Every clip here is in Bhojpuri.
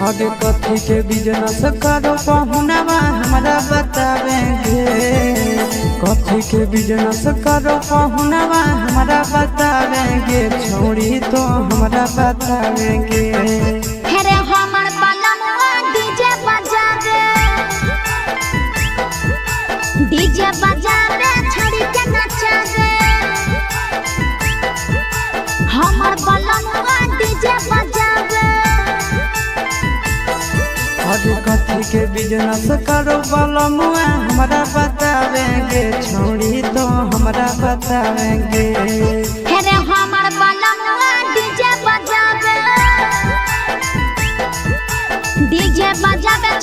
आगे कथी के बिजनेस करो पहुनवा हमरा बतावेंगे। कथी के बिजनेस करो पहुनवा हमरा बतावेंगे। छोड़ी तो हमरा बतावेंगे। हेरे हमर बलमुआ डीजे बजावे छोड़ी के नचावे। हमर बलमुआ डीजे बजावे। आगे कथी के बिजनेस करो बलमुआ हमरा बतावेंगे। छोड़ी तो हमरा बतावेंगे। हेरे हमर बलमुआ डीजे बजावे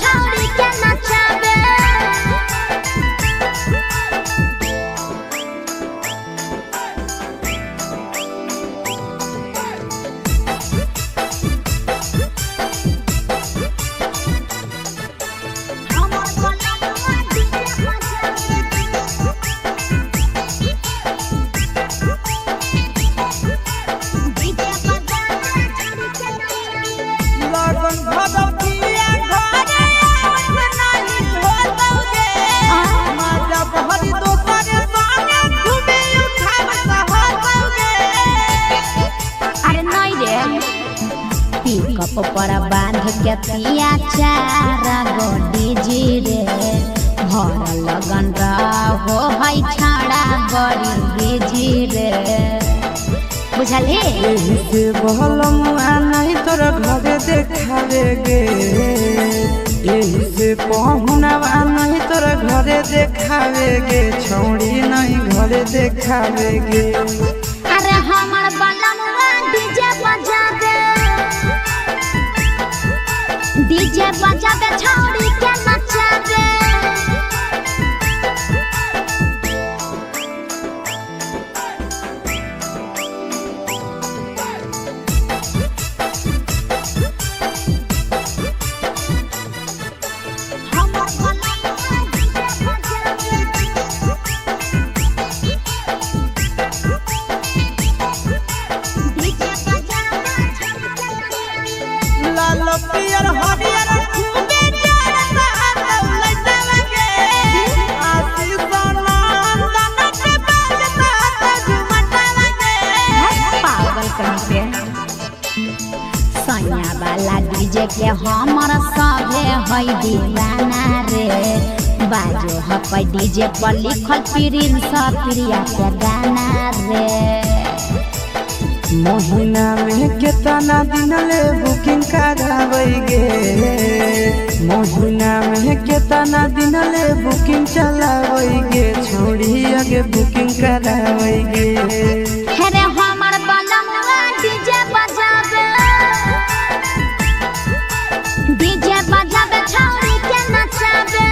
छोड़ी के नचावे। पर बांध के पिया चारा गोडी जी रे भर लगन रहो है छाड़ा बड़ी जी रे। बुझले से बलमुआ नहीं तोर घरे देखावेगे। यही से पहुनवा नहीं तोर घरे देखावेगे। छोड़ी नहीं घरे देखावेगे। अरे हमर बलमुआ डीजे बजावे छोड़ी के नचावे। सैया वाला डीजे के हमर सभे है दीवाना रे। बाजो है डीजे पर लिखल प्रिंस प्रिया के गाना रे। महीना में कितना दिन ले बुकिंग करावेगे। महीना में कितना दिन ले बुकिंग चलावेगे। छोड़ी आगे बुकिंग करावेगे। हेरे हमर बलमुआ डीजे बजावे छोड़ी के नचावे।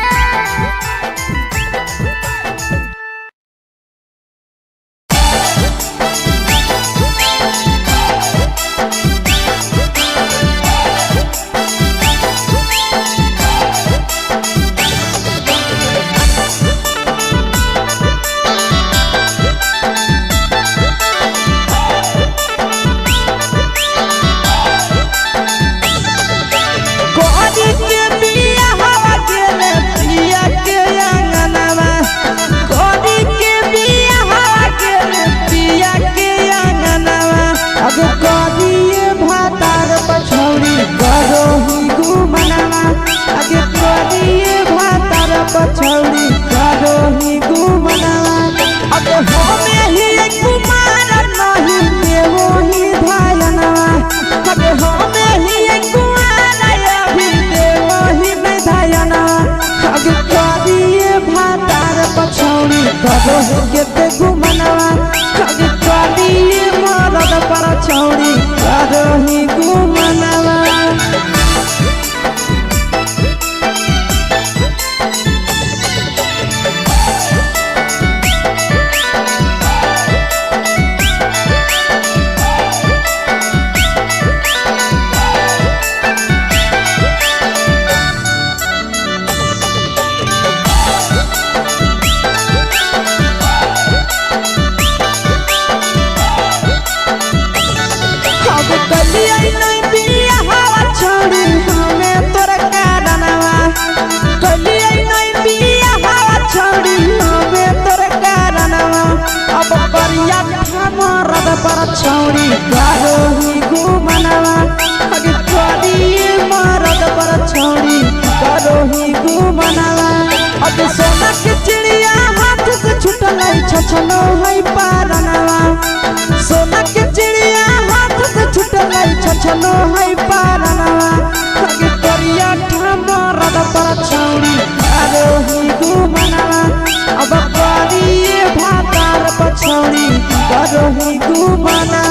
पछौड़ी करो ही घूमना। अब हमें ही कुमार नहीं देवो ही धायना। अब हमें ही कुमार अभी देवो ही नहीं धायना। अब करिए भातार पछौड़ी करो ही केते घूमना। अब करिए मरद पर छौड़ी करो ही घूमना। अब सोना के चिड़िया हाथ से छूटल छछनो है पारनवा सोना के चिड़िया हाथ से छूटल छछनो है पारनवा लगे करिया ठमरद पर छौड़ी आरोही घुमनवा अब करिए भातार पछौड़ी आरोही घुमनवा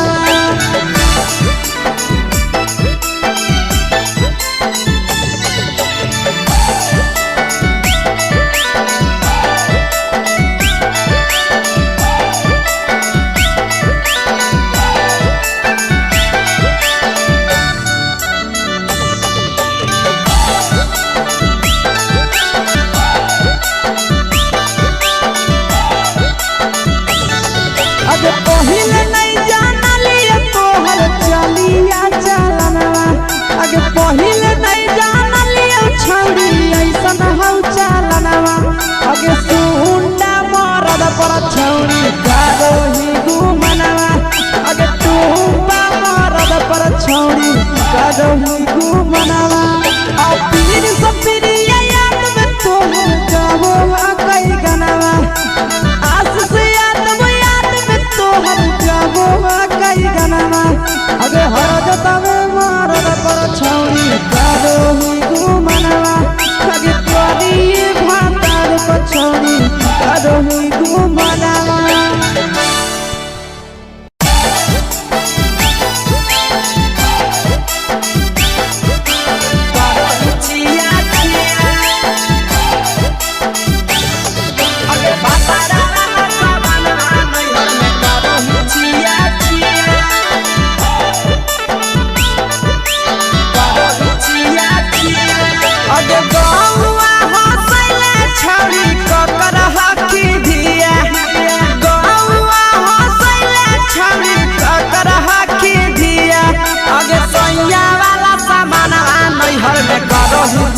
पहिले नहीं जानलिए तोहर चलिया चलनवा अगे पहिले नहीं जानलिए छौड़ी ऐसन हौ चलनवा अगे सुंडा मरद पर छौड़ी करोही घुमनवा अगे टूपा मरद पर छौड़ी करोही घुमनवा आ पीर सब पीरिया याद में तोहर गावो कई गनवा आस से कई गनवा अगे हरद तवे मारद पर छौड़ी करोही घुमनवा अगे करिए भातार पर छौड़ी करोही घुमनवा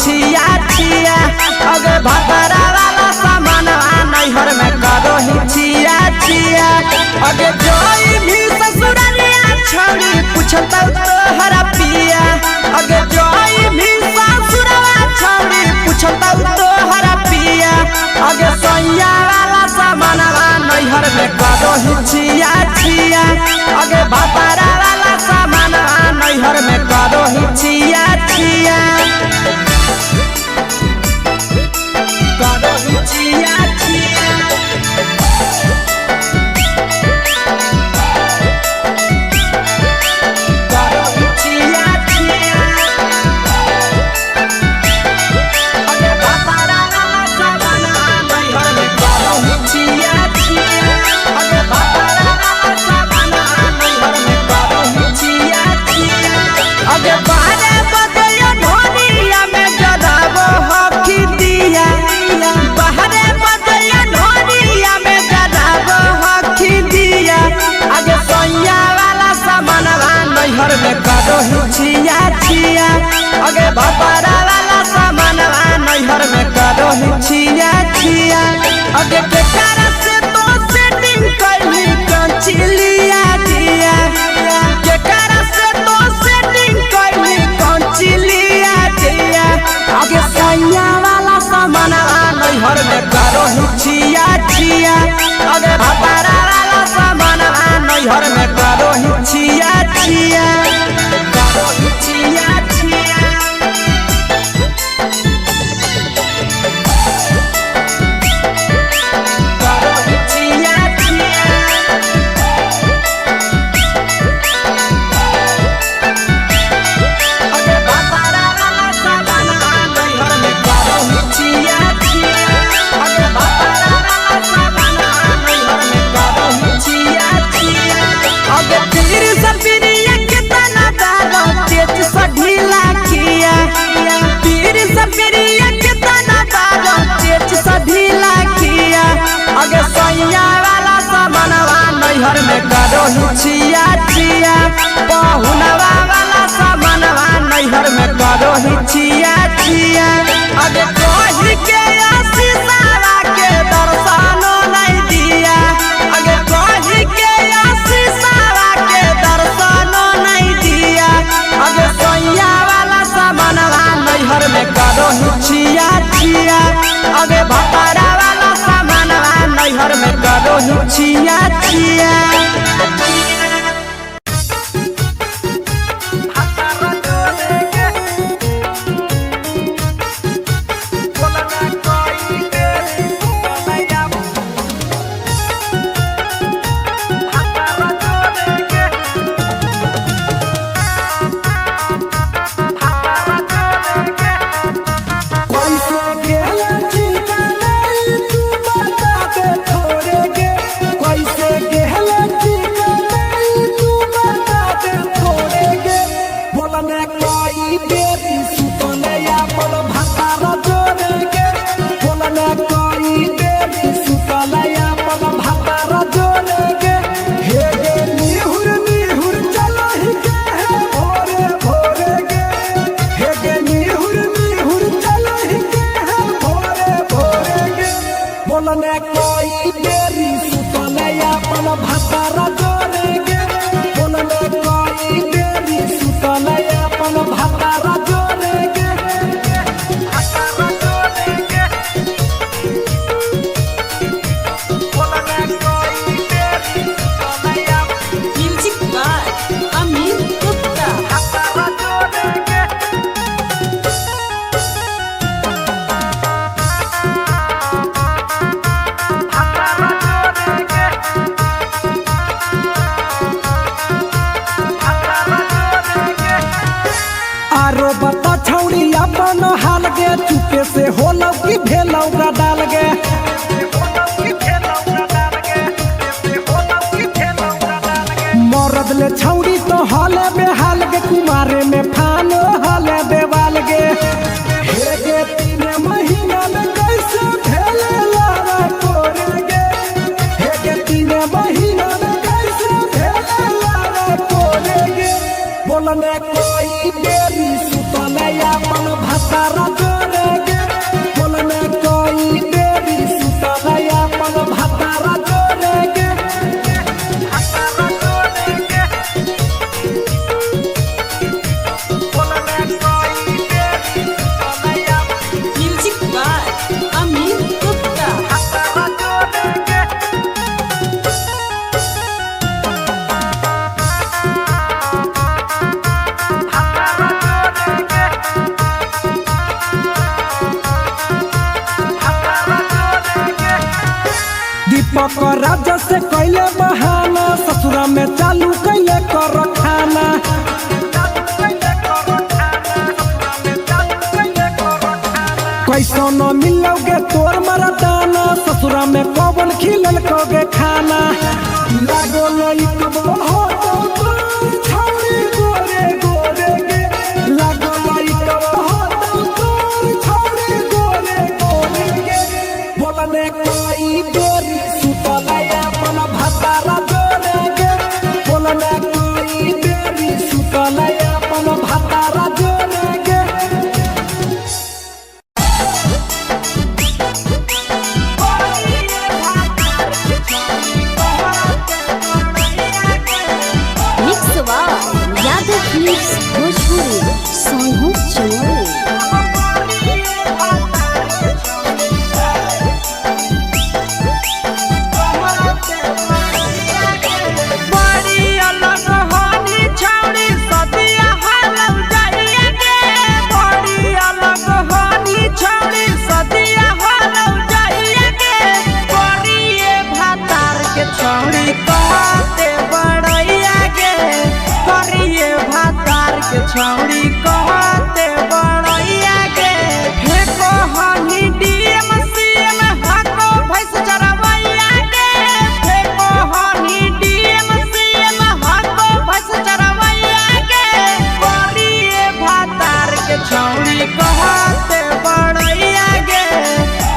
छिया छिया अगे भतरा वाला सामान नैहर में करोही छिया छिया अगे जोई भी ससुररिया छौड़ी पूछता तोहरा पिया अगे जोई भी ससुरवा छौड़ी पूछता तोहरा पिया अगे सैया वाला सामान नैहर में करोही छिया छिया अगे भतरा वाला सामान नैहर में करोही छिया छिया छिया छिया नैहर में करोही छिया छिया अगे भतरा वाला सामान नैहर में करोही छिया छिया अगे केकरा से तो सेटिंग कइली कंचिलिया दिया केकरा से तो सेटिंग कइली कंचिलिया दिया अगे सैया वाला सामान नैहर में करोही छिया छिया अगे भतरा वाला सामान नैहर में करोही छिया छिया करोही छिया छिया करोही छिया छिया अगे भतरा वाला सामान नैहर में करोही छिया छिया अगे भतरा वाला सामान नैहर में करोही छिया छिया अगे पीर सब पीरिया कितना दारो तेज सढीला किया पीर सब पीरिया कितना दारो तेज सढीला किया अगे सैया वाला सामानवा नैहर में करोही छिया छिया पहुनवा वाला सामानवा नैहर में करोही छिया छिया अगे कहि के आशीषवा के दर्शनो नहीं दिया अगे कहि के आशीषवा के दर्शनो नहीं दिया अगे सैया वाला सामानवा नैहर में करोही छिया छिया अगे भत छिया छिया अपन हाल गे चुपे से होलौ की भेलौ डाल गे मरद ले छौड़ी तो हले बेहाल गे कुमारे में फान हले देवाल गे हे गे 3 महीना में कैसे भेले लारा कोरे गे हे गे 3 महीना में कैसे भेले लारा कोरे गे बोलने कोई देरी सुतले अपन भतारा जोरे गे बोलने कोई देरी सुतले अपन भतारा जोरे गे दीपक राजा से कैले बहाना ससुरा में चालू कैले कर खाना कैसो न मिलोगे तोर मरदाना ससुरा में कौन खिलल कोगे खाना लागो लई कब हो तो छौड़ी गोरे गोरे गे लागो लई कब हो तो छौड़ी गोरे गोरे गे बोलने कोई देरी सुतले अपन भतारा जोरे गे बोलने कोई देरी सुतले अपन भतारा जोरे गे यादव फिल्म्स भोजपुरी सोनू चोरी छौड़ी कहते बड़ैया के फेको हनी डीएम सीएम हको भैंस चरवैया के फेको हनी डीएम सीएम हको भैंस चरवैया के करिए भातार के छौड़ी कहते बड़ैया के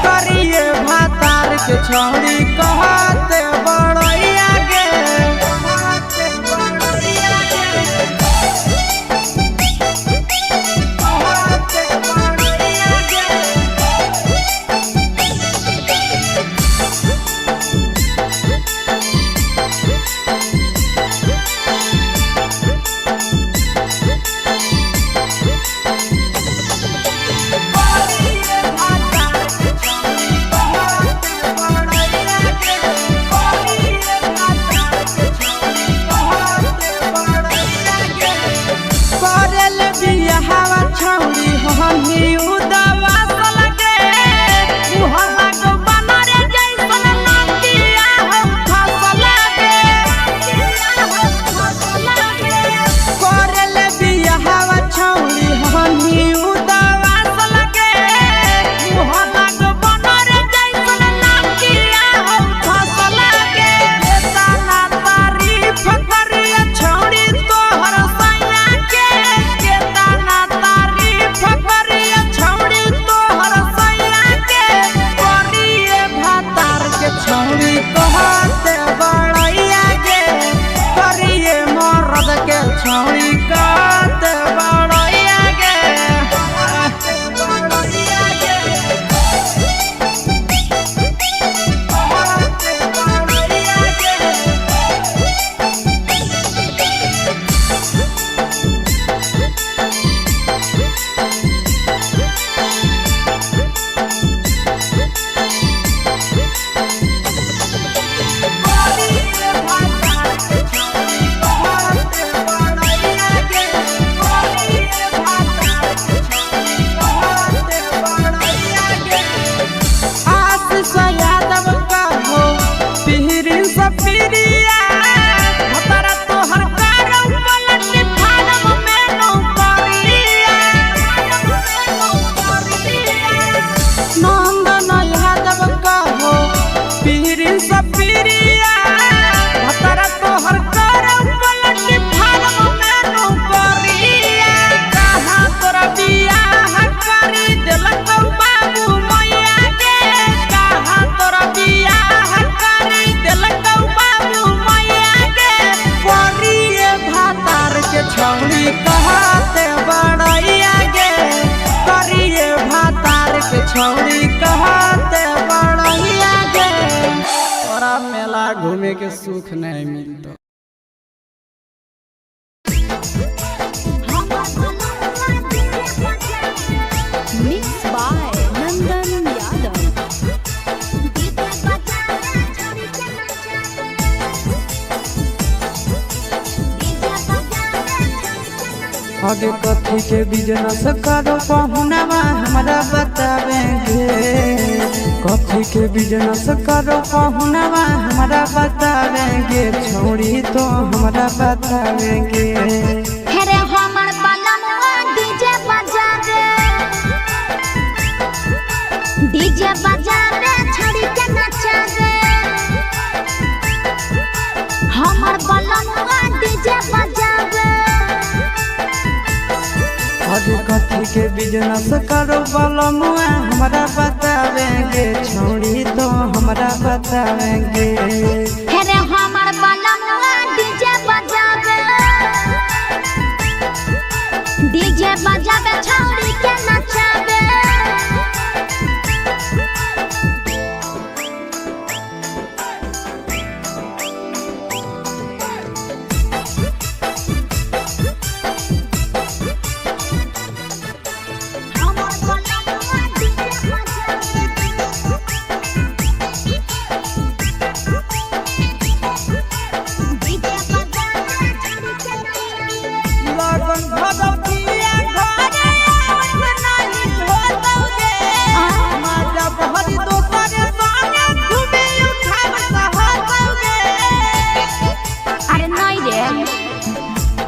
करिए भातार के छौड़ी कहते बड़ैया के बड़ैया मांगे के सुख नहीं मिलता। मिक्स बाय नंदन यादव। आगे कथी के बिजनेस करो पहुनवा हमरा बतावेंगे, कथी के बिजनेस करो पहुनवा हमरा बतावेंगे, छोड़ी तो हमरा बतावेंगे। हेरे हमर बलमवा डीजे बजावे, डीजे बजावे छोड़ी के नचावे। हमर बलमवा डीजे बजावे। आगे कथी के बिजनेस करो बलमुआ हमरा बतावेंगे, छोड़ी तो हमरा बतावेंगे। हेरे हमर बलमवा डीजे बजावे, डीजे बजावे छोड़ी के नचावे।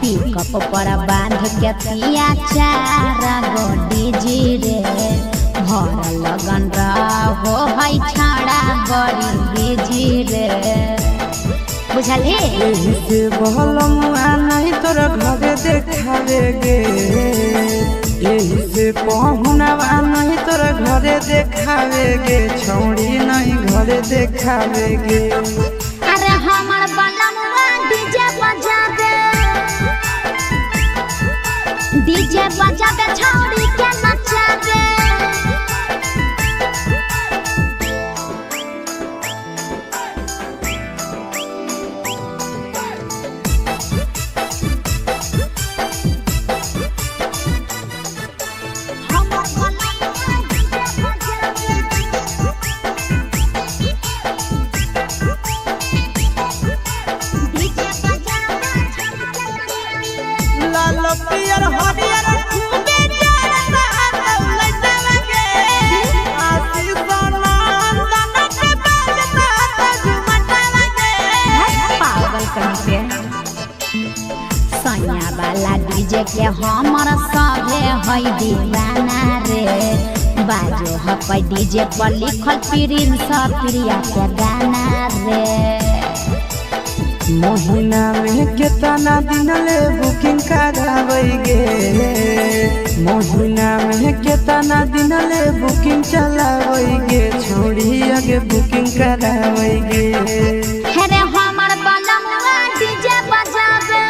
पिकअप पर बांध के पिया चारा गोडी जी रे, भर लगन रहो है छाड़ा बड़ी बीजी रे। बुझली यही से बलमुआ नहीं तोरा घरे देखावेगे, यही से पहुनवा नहीं तोरा घरे देखावेगे, छोड़ी नहीं घरे देखावेगे। अरे हमर बलमुआ डीजे बजावे, डीजे बजावे छोड़ी के नचावे। पियर हरियर खूबे चढ़ता लइटलगे, आसी सोनंदन के बाजता झुमटलगे। पागल कहीं के सैया वाला डीजे के हमर सभे है दीवाना रे। बाजो है डीजे पर लिखल प्रिंस प्रिया के गाना रे। महीना में कितना दिन ले बुकिंग करावेगे, महीना में कितना दिन ले बुकिंग चलावेगे, छोड़ी आगे बुकिंग करावेगे। हेरे हमर बलमुआ डीजे बजावे,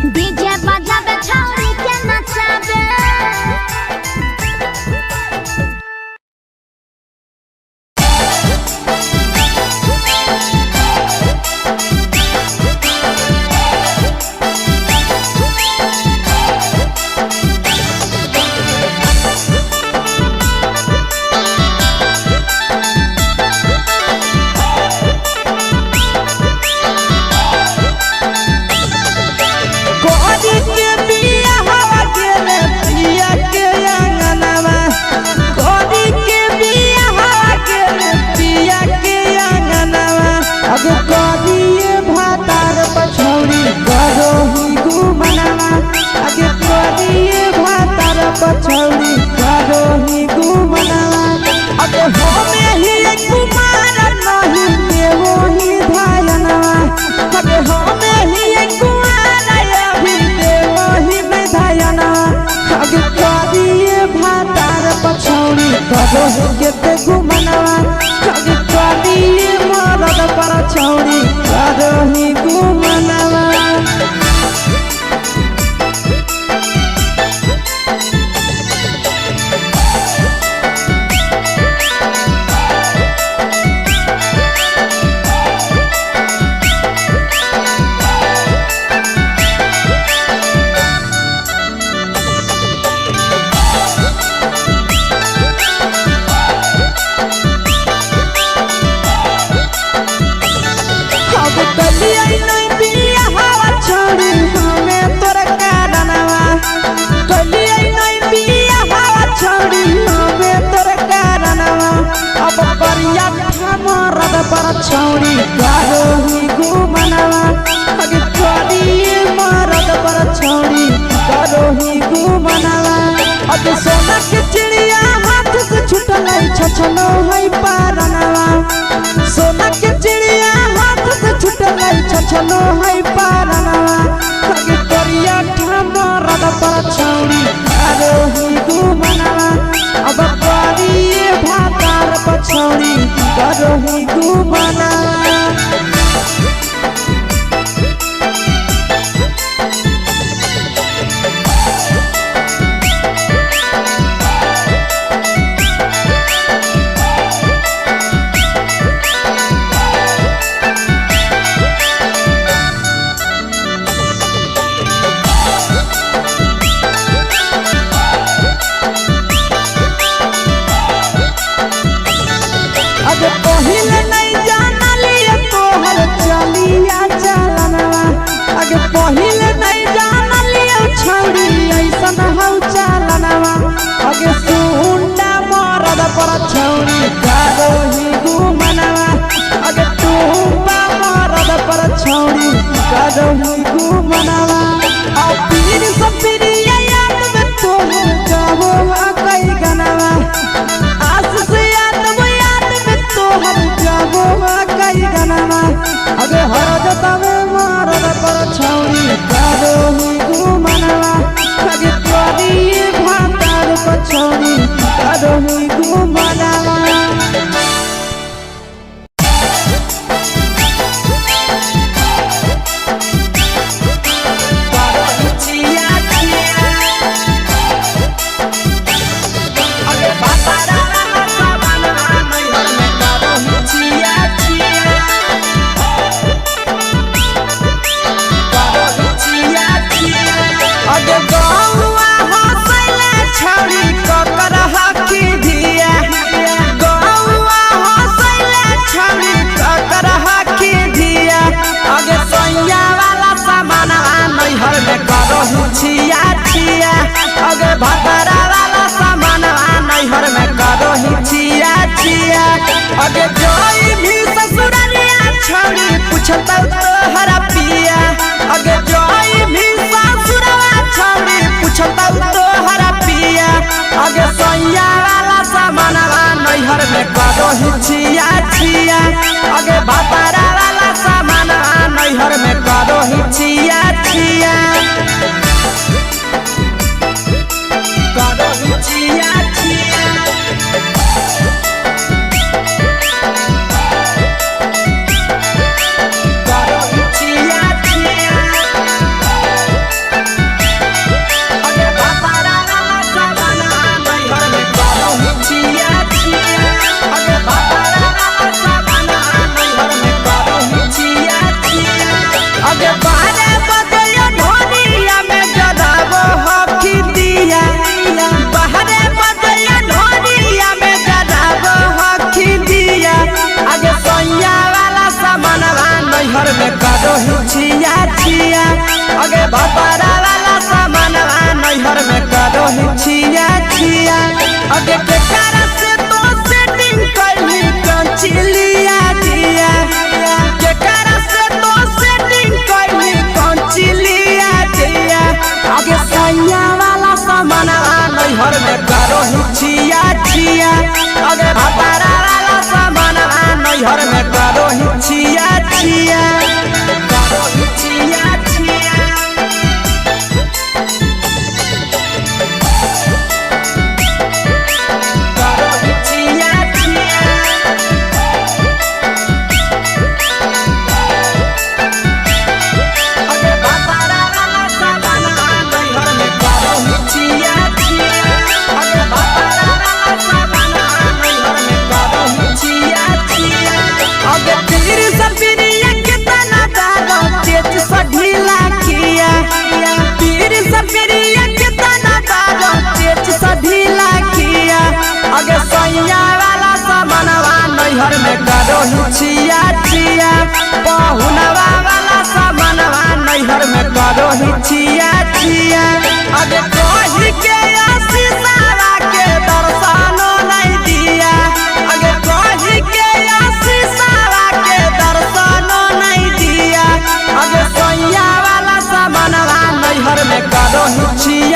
डीजे बजावे छोड़ी के नचावे। पछौड़ी करो ही घुमना, अब हमें ही कुमार नहीं देवो ही धायना, अब हमें ही कुमार अभी देवो ही धायना। अब करिए भातार पछौड़ी करो के घुमना, अब करिए मरद पर छौड़ी करो ही घुमना। करो ही घुमनवा अब सोना के चिड़िया हाथ से छूटल छछलो है पारनवा सोना के चिड़िया हाथ से छूटल छछलो है पारनवा आगे करिया ठमरद पर छौड़ी करो ही घुमनवा अब करिए भातार पछौड़ी करो ही घुमनवा पहिले नहीं जानलिए तोहर चलिया चलनवा आगे पहिले नहीं जानलिए छौड़ी ऐसन हौ चलनवा आगे सुंडा मरद पर छौड़ी करो ही घुमनवा आगे टूपा मरद पर छौड़ी करो ही घुमनवा आ पीर सब पीरिया याद में तोहर गावो कई गनवा आस से हर जागो कई गनवा अगे हर जतवे मारद पर छौड़ी करो ही घुमनवा अगे तोरी भातार पर छौड़ी करो ही घुमनवा अगे भतरा वाला सामान नैहर में करो ही छिया छिया अगे जोई भी ससुरलिया छौड़ी पूछता तोहरा पिया अगे जोई भी ससुरवा छौड़ी पूछता तोहरा पिया अगे सैया वाला सामान नैहर में करो ही छिया छिया अगे भतरा वाला सामान नैहर में करो ही छिया छिया करो ही छिया छिया अगे भतरा वाला सामान नैहर में करो ही छिया छिया अगे के कारण से तो सेटिंग करली कंचिलिया दिया के कारण से तो सेटिंग करली कंचिलिया दिया अगे सैया वाला सामान नैहर में करो ही छिया छिया अगे भतरा वाला सामान नैहर में करो ही छिया छिया नैहर में करो ही छिया छिया पहुनवा वाला सामानवा नैहर में करो ही छिया छिया अगे कही के आशीषवा के दर्शनो नहीं दिया अगे कही के आशीषवा के दर्शनो नहीं दिया अगे सैया वाला सामानवा नैहर में करो ही छिया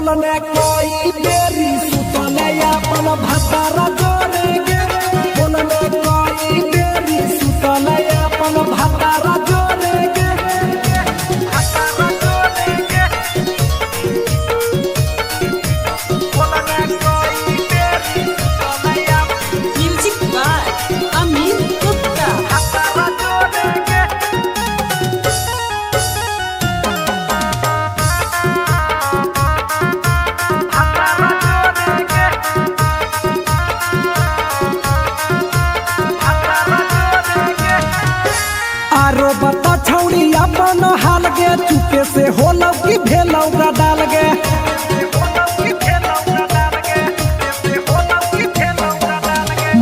बोलने कोई बेरी सुतले अपन भतारा जोरे गे बोलने कोई बेरी सुतले अपन भतारा जोरे गे भतारा जोरे गे बोलने कोई बेरी सुतले अपन म्यूजिक बाय अमित गुप्ता। भतारा जोरे गे आरो बता छौड़ी अपन हाल गे चुपे से होलौ की भेलौ का डाल गे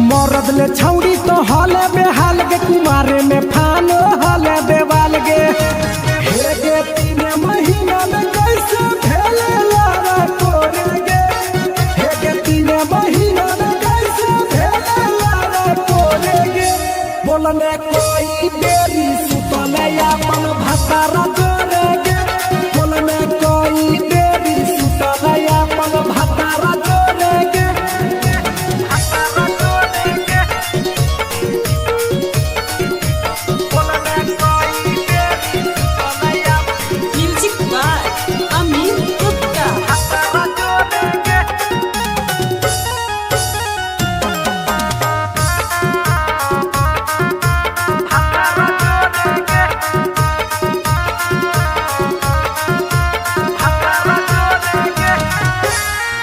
मरद ले छौड़ी तो हले बेहाल गे कुमारे में फान हले देवाल गे हे गे 3 महीना में कैसे भेले लारा तोरे गे हे गे 3 महीना में कैसे भेले लारा तोरे गे बोलने कोई बेरी सुतले अपन भतारा जोरे गे बोलने कोई बेरी सुतले अपन भतारा जोरे गे भतारा जोरे गे बोलने कोई बेरी सुतले अपन म्यूजिक बाय अमित गुप्ता। भतारा जोरे गे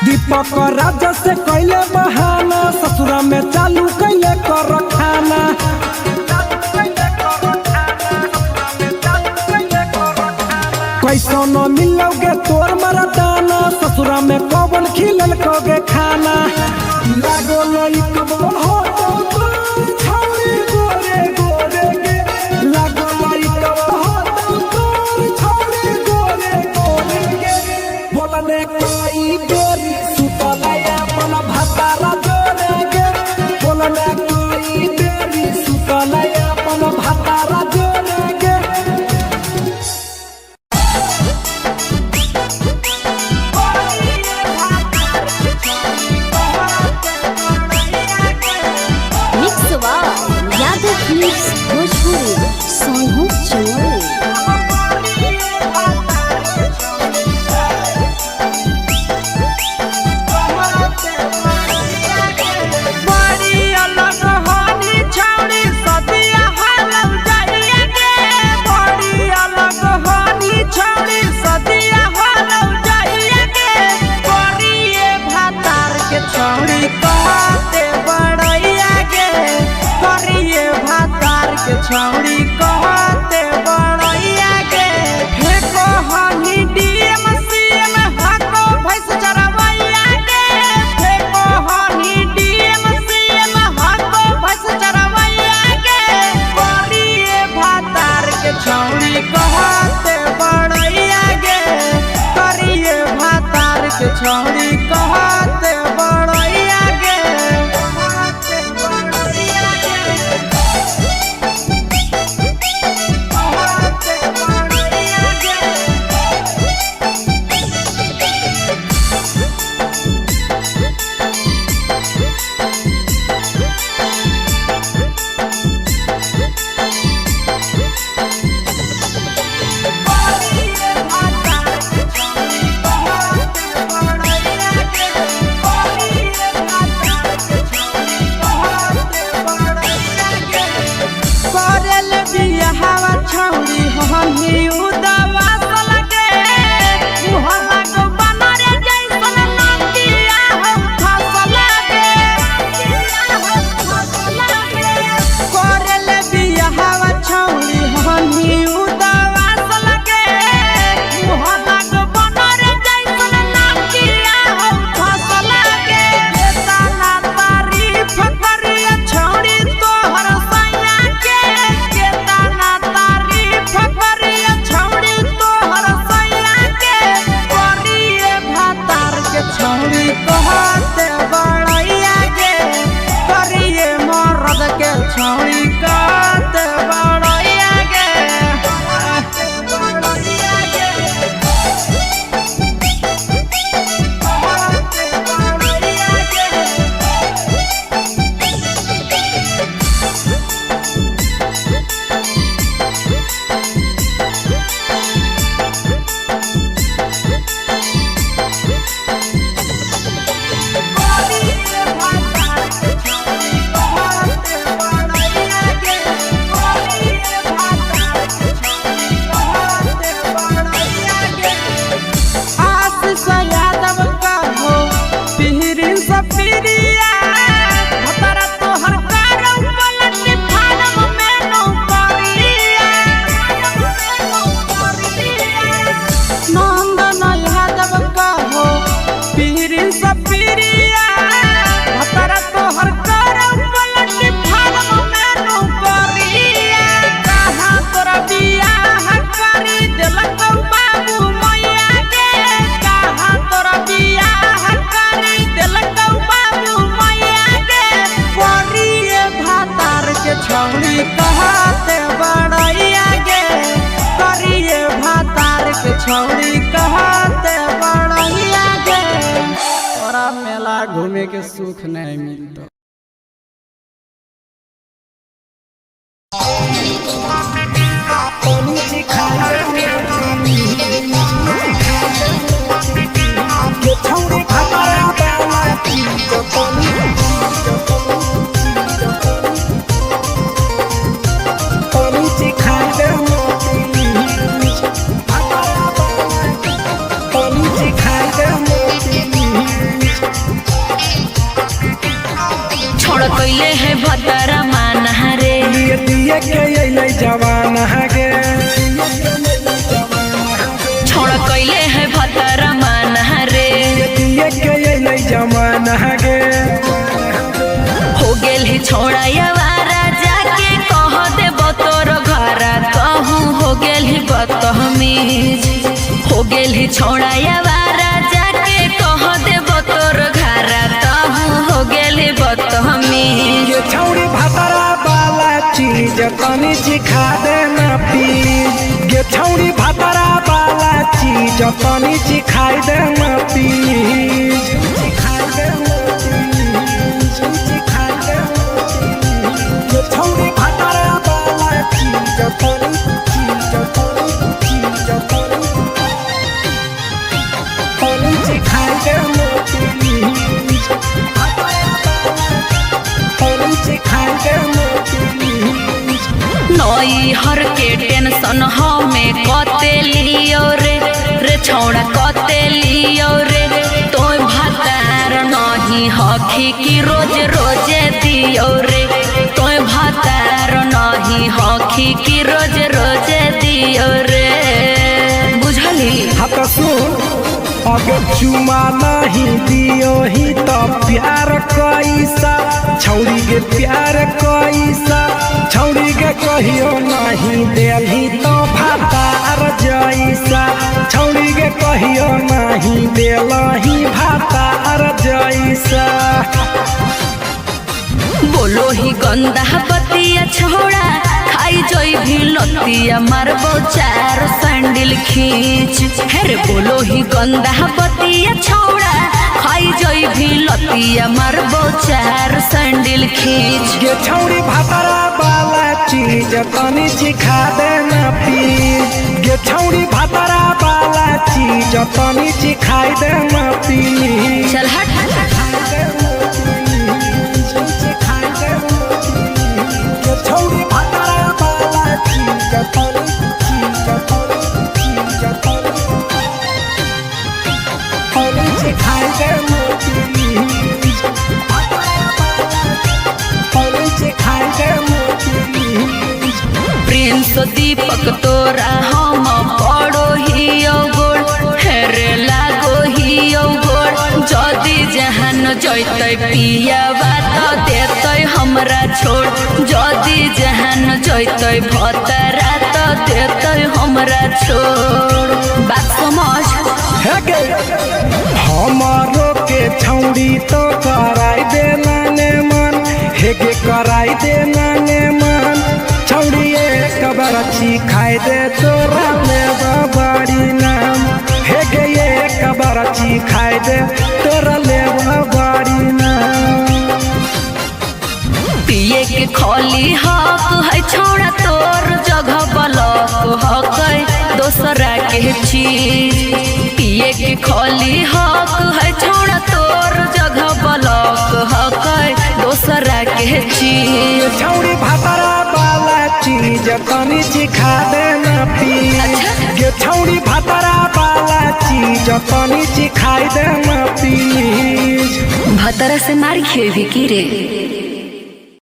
दीपक राजा से कैले बहाना ससुरा में चालू कैले कर खाना कैसो न मिलोगे तोर मरदाना ससुरा में कौन खिलल कोगे खाना लागो लइक हो तो तोर छौरी गोरे गोरे गे लागो लइक हो तो तोर छौरी गोरे गोरे गे बोलने कोई बेरी सुतले अपन भतारा जोरे गे बोलने कोई बेरी सुतले अपन भतारा जोरे गे दिलकौ बाबू मैया के कहाँ तोरा बियाह करी दिलकौ बाबू मैया के करिए भातार के छौड़ी कहते बड़ैया गे करिए भातार के छौड़ी कहते बड़ैया गे तोरा मेला घूमे के सुख नहीं मिलता। छोड़ कैले है भतरा माना रे दिए के अइले जवान गे छोड़ कैले है भतरा माना रे दिए के अइले जवान गे हो गेल ही छोड़ा यावारा जाके कह दे बतोर घरा कहूँ हो गेल ही बतमीज हो गेल ही छोड़ा यावारा जाके कह दे बतोर घरा कहूँ हो गेल ही बतमीज ये छौड़ी भातरा वाला चीज तनी सिखा देना प्लीज ये छौड़ी भातरा वाला चीज तनी सिखाई देना प्लीज सिखाई देना प्लीज सिखाई देना प्लीज ये छौड़ी भातरा वाला चीज तनी सिखाई देना प्लीज नई हर के टेंशन हमें कते लियो रे छौड़ा कते लियो रे तो भातार नहीं हखी की रोज रोजे दियो रे तो भातार नहीं हखी की रोज रोजे दियो रे बुझली। हाँ तो सुन अगर चुमा नहीं दियो ही तो प्यार कैसा छौड़ी के प्यार कैसा छौड़ी के कहियो नहीं देली तो भातार जैसा छौड़ी के कहियो नहीं देलही भातार जैसा बोलो ही गंदा पतिया छोड़ा खाई जोई भी लतिया मारबो चार सैंडल खींच हेरे बोलो ही गंदा पतिया छोड़ा खाई जोई भी लतिया मारबो चार सैंडल खींच ये छौड़ी भातरा वाला चीज तनी सिखा देना प्लीज ये छौड़ी भातरा वाला चीज तनी सिखाई देना प्लीज चल हट छौड़ी भातरा वाला चीज तनी सिखाई देना प्लीज सिखाई देना प्लीज प्रिंस दीपक तोरा हम पड़ो ही गोड़ हेरे लागो ही गोड़ जदी जहान जैते पिया बात देते हमरा छोड़ जदी जहान जैते भतरा तो देते हमरा छोड़ बात समझ हमारो के छौड़ी तो कराई देना ने मन हेगे कराई देना ने मन छौड़ी एक बरछी खाई दे तोरा लेवा बड़ी नाम हेगे एक बरछी खाई दे तोरा लेवा बड़ी नाम पिए के खोली हक है छोड़ा तोर जगह बलक हक दोसरा के चीज पिए के खोली हक है छोड़ा तोर जगह बलक हक दोसरा के चीज छौड़ी भातरा वाला चीज तनी सिखा देना प्लीज ये छौड़ी भातरा वाला चीज तनी सिखाई देना प्लीज भतरा से मारी खेवी की रे।